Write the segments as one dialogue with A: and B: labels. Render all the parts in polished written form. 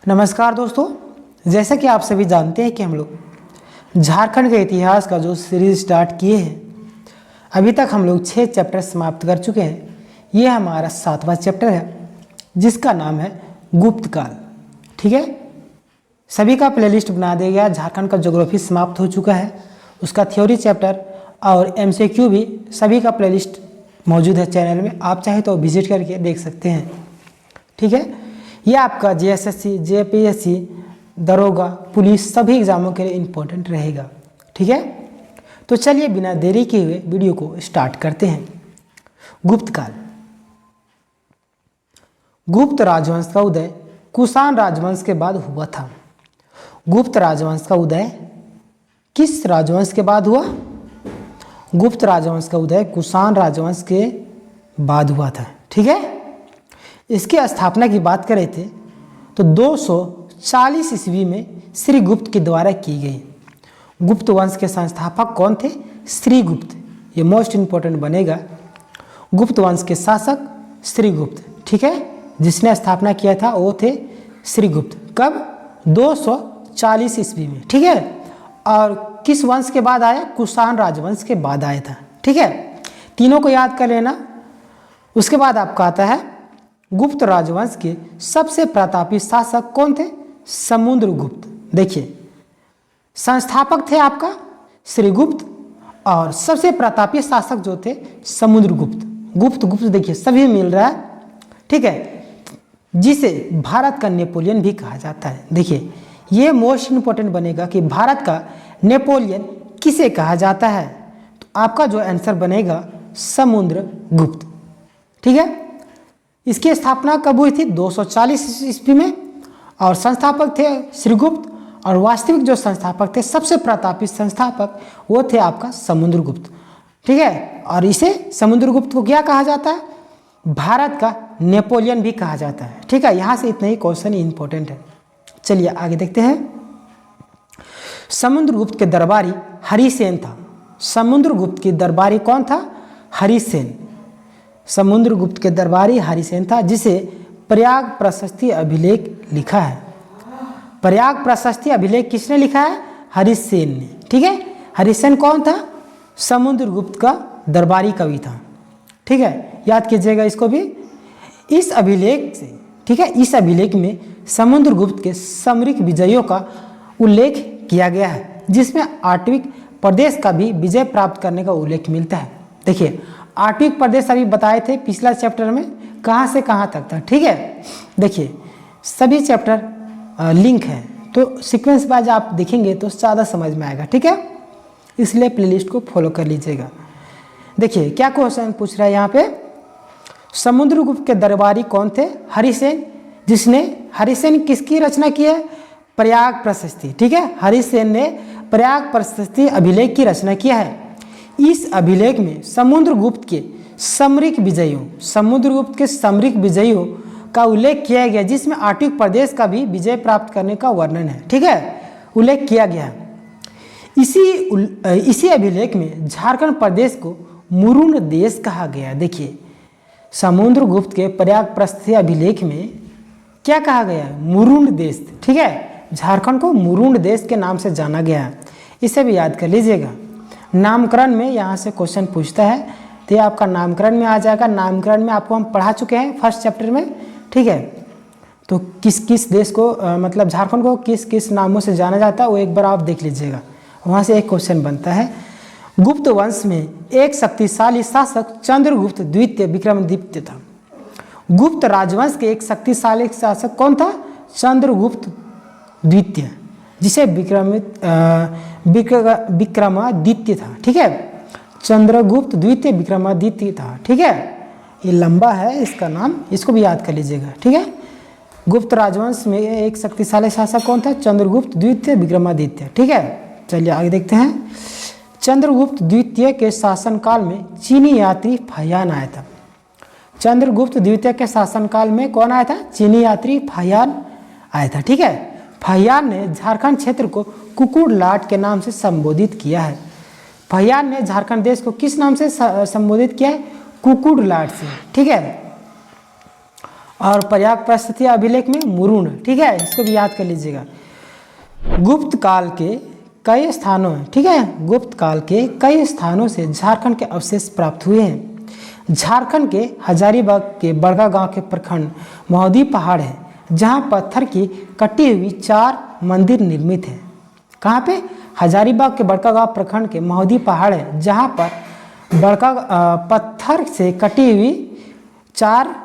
A: नमस्कार दोस्तों, जैसा कि आप सभी जानते हैं कि हम लोग झारखंड के इतिहास का जो सीरीज स्टार्ट किए हैं, अभी तक हम लोग 6 चैप्टर समाप्त कर चुके हैं। ये हमारा 7वां चैप्टर है जिसका नाम है गुप्त काल। ठीक है, सभी का प्लेलिस्ट बना दिया गया। झारखंड का ज्योग्राफी समाप्त हो चुका है, उसका थ्योरी चैप्टर और MCQ भी सभी का प्लेलिस्ट मौजूद है चैनल में। आप चाहे तो विजिट करके देख सकते हैं। ठीक है, ये आपका JSSC, JPSC, दरोगा, पुलिस सभी एग्जामों के लिए इम्पोर्टेंट रहेगा। ठीक है, तो चलिए बिना देरी किए हुए वीडियो को स्टार्ट करते हैं। गुप्त काल। गुप्त राजवंश का उदय कुषाण राजवंश के बाद हुआ था। गुप्त राजवंश का उदय किस राजवंश के बाद हुआ? गुप्त राजवंश का उदय कुषाण राजवंश के बाद हुआ था। ठीक है, इसकी स्थापना की बात करें थे तो 240 ईस्वी में श्रीगुप्त के द्वारा की गई। गुप्त वंश के संस्थापक कौन थे? श्रीगुप्त। ये मोस्ट इंपॉर्टेंट बनेगा। गुप्त वंश के शासक श्रीगुप्त। ठीक है, जिसने स्थापना किया था वो थे श्रीगुप्त। कब? 240 ईस्वी में। ठीक है, और किस वंश के बाद आया? कुषाण राजवंश के बाद आया था। ठीक है, तीनों को याद कर लेना। उसके बाद आपका आता है गुप्त राजवंश के सबसे प्रतापी शासक कौन थे? समुद्रगुप्त। देखिए, संस्थापक थे आपका श्रीगुप्त और सबसे प्रतापी शासक जो थे समुद्रगुप्त। गुप्त गुप्त देखिए सभी मिल रहा है। ठीक है, जिसे भारत का नेपोलियन भी कहा जाता है। देखिए, ये मोस्ट इंपॉर्टेंट बनेगा कि भारत का नेपोलियन किसे कहा जाता है, तो आपका जो आंसर बनेगा समुद्रगुप्त। ठीक है, इसकी स्थापना कब हुई थी? 240 ईस्वी में, और संस्थापक थे श्रीगुप्त, और वास्तविक जो संस्थापक थे, सबसे प्रतापी संस्थापक वो थे आपका समुद्रगुप्त। ठीक है, और इसे समुद्रगुप्त को क्या कहा जाता है? भारत का नेपोलियन भी कहा जाता है। ठीक है, यहाँ से इतना ही क्वेश्चन इंपॉर्टेंट है। चलिए आगे देखते हैं। समुद्रगुप्त के दरबारी हरिसेन था। समुद्रगुप्त के दरबारी कौन था? हरिसेन। समुद्रगुप्त के दरबारी हरिसेन था, जिसे प्रयाग प्रशस्ति अभिलेख लिखा है। प्रयाग प्रशस्ति अभिलेख किसने लिखा है? हरिसेन ने। ठीक है, हरिसेन कौन था? समुद्रगुप्त का दरबारी कवि था। ठीक है, याद कीजिएगा इसको भी। इस अभिलेख से, ठीक है, इस अभिलेख में समुद्रगुप्त के सामरिक विजयों का उल्लेख किया गया है, जिसमें आट्विक प्रदेश का भी विजय प्राप्त करने का उल्लेख मिलता है। देखिए, आट्विक प्रदेश अभी बताए थे पिछला चैप्टर में, कहाँ से कहाँ तक था। ठीक है, देखिए सभी चैप्टर लिंक है, तो सीक्वेंस वाइज आप देखेंगे तो ज़्यादा समझ में आएगा। ठीक है, इसलिए प्लेलिस्ट को फॉलो कर लीजिएगा। देखिए क्या क्वेश्चन पूछ रहा है यहाँ पे। समुद्रगुप्त के दरबारी कौन थे? हरिसेन। हरिसेन किसकी रचना की है? प्रयाग प्रशस्ति। ठीक है, हरिसेन ने प्रयाग प्रशस्ति अभिलेख की रचना किया है। इस अभिलेख में समुद्रगुप्त के सामरिक विजयों का उल्लेख किया गया, जिसमें आट्विक प्रदेश का भी विजय प्राप्त करने का वर्णन है। ठीक है, उल्लेख किया गया। इसी अभिलेख में झारखंड प्रदेश को मुरुंड देश कहा गया। देखिए, समुद्रगुप्त के प्रयाग प्रशस्ति अभिलेख में क्या कहा गया है? मुरुंड देश। ठीक है, झारखंड को मुरुंड देश के नाम से जाना गया है। इसे भी याद कर लीजिएगा। नामकरण में यहाँ से क्वेश्चन पूछता है तो ये आपका नामकरण में आ जाएगा। नामकरण में आपको हम पढ़ा चुके हैं फर्स्ट चैप्टर में। ठीक है, तो किस किस देश को मतलब झारखंड को किस किस नामों से जाना जाता है वो एक बार आप देख लीजिएगा। वहाँ से एक क्वेश्चन बनता है। गुप्त वंश में एक शक्तिशाली शासक चंद्रगुप्त द्वितीय विक्रमादित्य था। गुप्त राजवंश के एक शक्तिशाली शासक कौन था? चंद्रगुप्त द्वितीय, जिसे विक्रमादित्य था। ठीक है, चंद्रगुप्त द्वितीय विक्रमादित्य था। ठीक है, ये लंबा है इसका नाम, इसको भी याद कर लीजिएगा। ठीक है, गुप्त राजवंश में एक शक्तिशाली शासक कौन था? चंद्रगुप्त द्वितीय विक्रमादित्य। ठीक है, चलिए आगे देखते हैं। चंद्रगुप्त द्वितीय के शासनकाल में चीनी यात्री फाहियान आया था। चंद्रगुप्त द्वितीय के शासनकाल में कौन आया था? चीनी यात्री फाहियान आया था। ठीक है, फाहियान ने झारखंड क्षेत्र को कुकुड़ लाट के नाम से संबोधित किया है। फाहियान ने झारखंड देश को किस नाम से संबोधित किया है? कुकुड़ लाट से। ठीक है, और प्रयाग प्रस्तुति अभिलेख में मुरुण, ठीक है, इसको भी याद कर लीजिएगा। गुप्त काल के कई स्थानों, ठीक है, गुप्त काल के कई स्थानों से झारखंड के अवशेष प्राप्त हुए हैं। झारखंड के हजारीबाग के बड़का गांव के प्रखंड महुदी पहाड़ है, जहां पत्थर की कटी हुई 4 मंदिर निर्मित है। कहाँ पे? हजारीबाग के बड़का गांव प्रखंड के महुदी पहाड़ है, जहां पर पत्थर से कटी हुई 4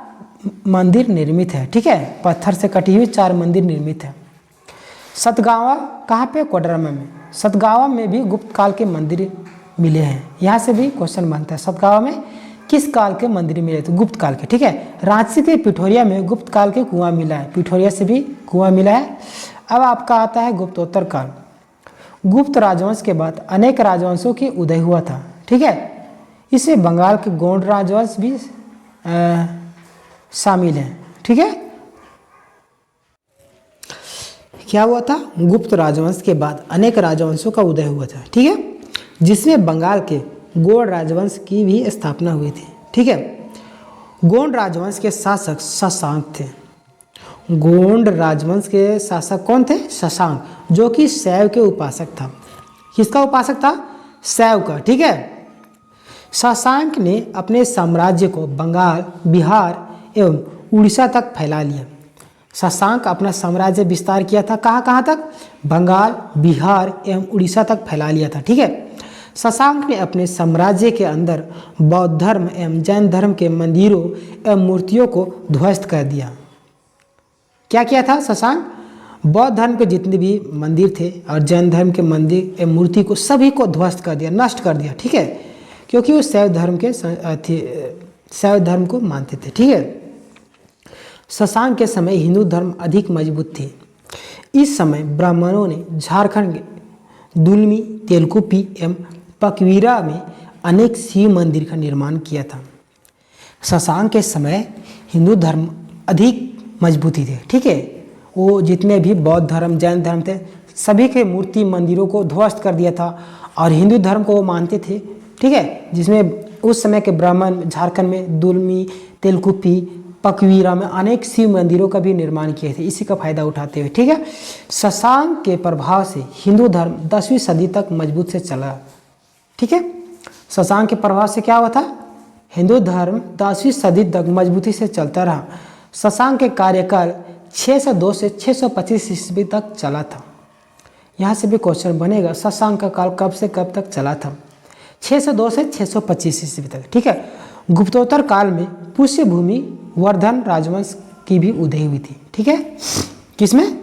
A: मंदिर निर्मित है, ठीक है, पत्थर से कटी हुई 4 मंदिर निर्मित है। सतगावा कहाँ पे? कोडरमा में। सतगावा में भी गुप्त काल के मंदिर मिले हैं, यहाँ से भी क्वेश्चन बनता है। सतगावा में किस काल के मंदिर मिले? तो गुप्त काल के, ठीक है। रांची के पिठोरिया में गुप्त काल के कुआं मिला है, पिठोरिया से भी कुआं मिला है। अब आपका आता है गुप्तोत्तर काल। गुप्त राजवंश के बाद अनेक राजवंशों की उदय हुआ था, ठीक है। इसमें बंगाल के गोंड राजवंश भी शामिल हैं, ठीक है। क्या हुआ था? गुप्त राजवंश के बाद अनेक राजवंशों का उदय हुआ था, ठीक है, जिसमें बंगाल के गोंड राजवंश की भी स्थापना हुई थी, ठीक है। गोंड राजवंश के शासक शशांक थे। गोंड राजवंश के शासक कौन थे? शशांक, जो कि शैव के उपासक था। किसका उपासक था? शैव का, ठीक है। शशांक ने अपने साम्राज्य को बंगाल, बिहार एवं उड़ीसा तक फैला लिया। शशांक अपना साम्राज्य विस्तार किया था, कहाँ कहाँ तक? बंगाल, बिहार एवं उड़ीसा तक फैला लिया था, ठीक है। शशांक ने अपने साम्राज्य के अंदर बौद्ध धर्म एवं जैन धर्म के मंदिरों एवं मूर्तियों को ध्वस्त कर दिया। क्या किया था शशांक? बौद्ध धर्म के जितने भी मंदिर थे और जैन धर्म के मंदिर एवं मूर्ति को सभी को ध्वस्त कर दिया, नष्ट कर दिया, ठीक है, क्योंकि वो शैव धर्म को मानते थे, ठीक है। शशांक के समय हिंदू धर्म अधिक मजबूत थे। इस समय ब्राह्मणों ने झारखंड के दुलमी, तेलकुपी एवं पकवीरा में अनेक शिव मंदिर का निर्माण किया था। शशांक के समय हिंदू धर्म अधिक मजबूती थे, ठीक है। वो जितने भी बौद्ध धर्म, जैन धर्म थे, सभी के मूर्ति मंदिरों को ध्वस्त कर दिया था और हिंदू धर्म को वो मानते थे, ठीक है, जिसमें उस समय के ब्राह्मण झारखंड में दुलमी, तेलकुपी, पकवीरा में अनेक शिव मंदिरों का भी निर्माण किए थे, इसी का फायदा उठाते हुए, ठीक है। शशांक के प्रभाव से हिंदू धर्म 10वीं सदी तक मजबूत से चला, ठीक है। शशांक के प्रभाव से क्या हुआ था? हिंदू धर्म 10वीं सदी तक मजबूती से चलता रहा। शशांक के कार्यकाल 602 से 625 ईस्वी तक चला था। यहाँ से भी क्वेश्चन बनेगा, शशांक का काल कब से कब तक चला था? 602 से 625 ईस्वी तक, ठीक है। गुप्तोत्तर काल में पुष्यभूमि वर्धन राजवंश की भी उदय हुई थी, ठीक है। किसमें?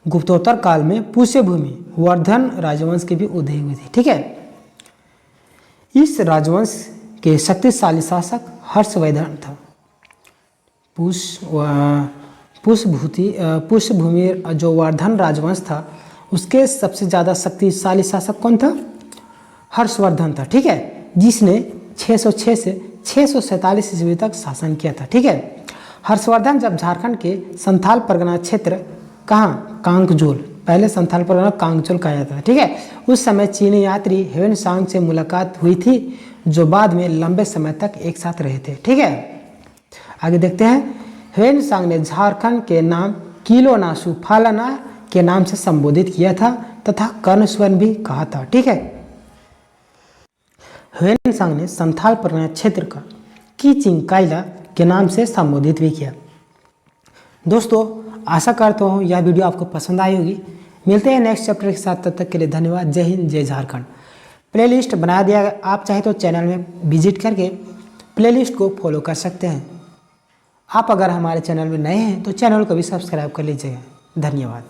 A: गुप्तोत्तर काल में पुष्यभूमि वर्धन राजवंश की भी उदय हुई थी, ठीक है। इस राजवंश के शक्तिशाली शासक हर्षवर्धन था। पुष्यभूमि जो वर्धन राजवंश था, उसके सबसे ज़्यादा शक्तिशाली शासक कौन था? हर्षवर्धन था, ठीक है, जिसने 606 से 647 ईस्वी तक शासन किया था, ठीक है। हर्षवर्धन जब झारखंड के संथाल परगना क्षेत्र, कहाँ? कांकजोल, पहले संथाल परगना कांकजोल कहा जाता था, ठीक है, उस समय चीनी यात्री ह्वेनसांग से मुलाकात हुई थी, जो बाद में लंबे समय तक एक साथ रहे थे, ठीक है। आगे देखते हैं। ह्वेनसांग ने झारखंड के नाम किलोनासु फालाना के नाम से संबोधित किया था तथा कर्णस्वर्ण भी कहा था, ठीक है। ह्वेनसांग ने संथाल परगना क्षेत्र का कीचिंग कायला के नाम से संबोधित भी किया। दोस्तों, आशा करता हूँ यह वीडियो आपको पसंद आई होगी। मिलते हैं नेक्स्ट चैप्टर के साथ, तब तक के लिए धन्यवाद। जय हिंद, जय झारखंड। प्लेलिस्ट बना दिया, आप चाहे तो चैनल में विजिट करके प्लेलिस्ट को फॉलो कर सकते हैं। आप अगर हमारे चैनल में नए हैं तो चैनल को भी सब्सक्राइब कर लीजिएगा। धन्यवाद।